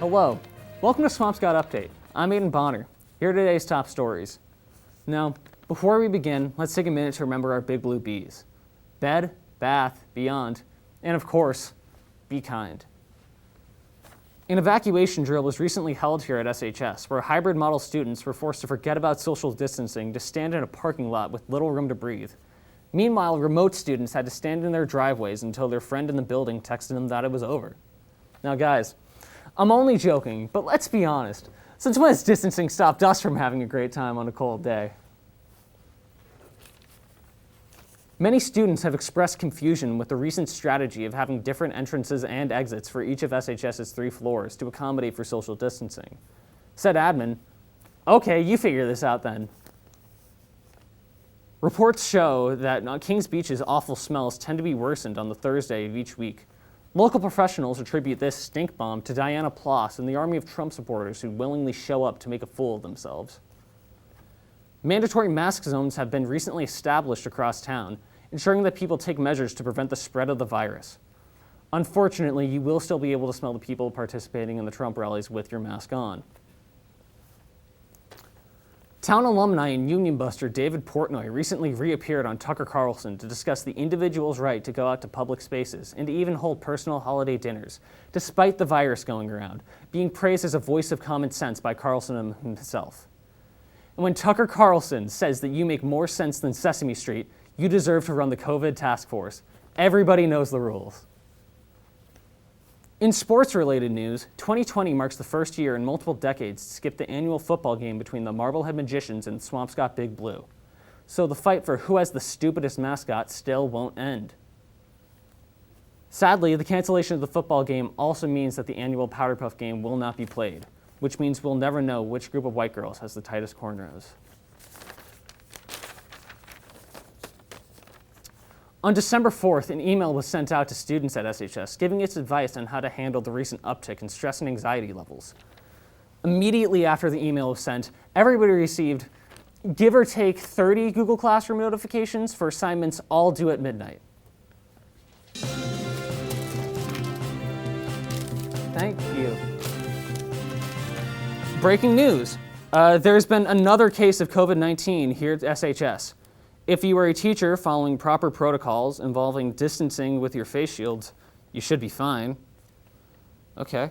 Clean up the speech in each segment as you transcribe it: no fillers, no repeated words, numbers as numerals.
Hello, welcome to Swampscott Update. I'm Aiden Bonner. Here are today's top stories. Now, before we begin, let's take a minute to remember our big blue B's. Bed, bath, beyond, and of course, be kind. An evacuation drill was recently held here at SHS, where hybrid model students were forced to forget about social distancing to stand in a parking lot with little room to breathe. Meanwhile, remote students had to stand in their driveways until their friend in the building texted them that it was over. Now guys, I'm only joking, but let's be honest. Since when has distancing stopped us from having a great time on a cold day? Many students have expressed confusion with the recent strategy of having different entrances and exits for each of SHS's 3 floors to accommodate for social distancing. Said admin, "Okay, you figure this out then." Reports show that Kings Beach's awful smells tend to be worsened on the Thursday of each week. Local professionals attribute this stink bomb to Diana Ploss and the army of Trump supporters who willingly show up to make a fool of themselves. Mandatory mask zones have been recently established across town, ensuring that people take measures to prevent the spread of the virus. Unfortunately, you will still be able to smell the people participating in the Trump rallies with your mask on. Town alumni and union buster David Portnoy recently reappeared on Tucker Carlson to discuss the individual's right to go out to public spaces and to even hold personal holiday dinners, despite the virus going around, being praised as a voice of common sense by Carlson himself. And when Tucker Carlson says that you make more sense than Sesame Street, you deserve to run the COVID task force. Everybody knows the rules. In sports-related news, 2020 marks the first year in multiple decades to skip the annual football game between the Marblehead Magicians and Swampscott Big Blue. So the fight for who has the stupidest mascot still won't end. Sadly, the cancellation of the football game also means that the annual Powder Puff game will not be played, which means we'll never know which group of white girls has the tightest cornrows. On December 4th, an email was sent out to students at SHS giving its advice on how to handle the recent uptick in stress and anxiety levels. Immediately after the email was sent, everybody received give or take 30 Google Classroom notifications for assignments all due at midnight. Thank you. Breaking news. There's been another case of COVID-19 here at SHS. If you are a teacher following proper protocols involving distancing with your face shields, you should be fine. Okay.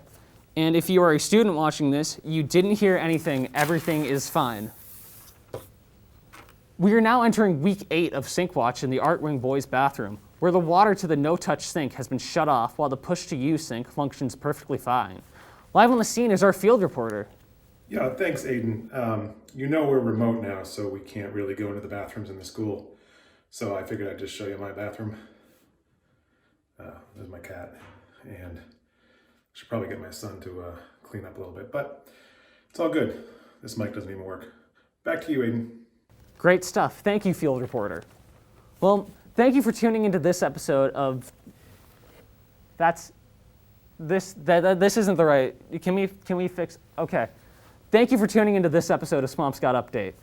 And if you are a student watching this, you didn't hear anything, everything is fine. We are now entering week 8 of Sink Watch in the Art Wing Boys bathroom, where the water to the no-touch sink has been shut off while the push-to-use sink functions perfectly fine. Live on the scene is our field reporter. Yeah, thanks, Aiden. You know we're remote now, so we can't really go into the bathrooms in the school. So I figured I'd just show you my bathroom. There's my cat, and I should probably get my son to clean up a little bit, but it's all good. This mic doesn't even work. Back to you, Aiden. Great stuff. Thank you, field reporter. Well, thank you for tuning into this episode of... This isn't the right... Can we fix... Okay. Thank you for tuning into this episode of Swampscott Update.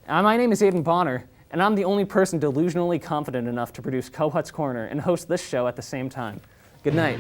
My name is Aiden Bonner, and I'm the only person delusionally confident enough to produce Kohut's Corner and host this show at the same time. Good night.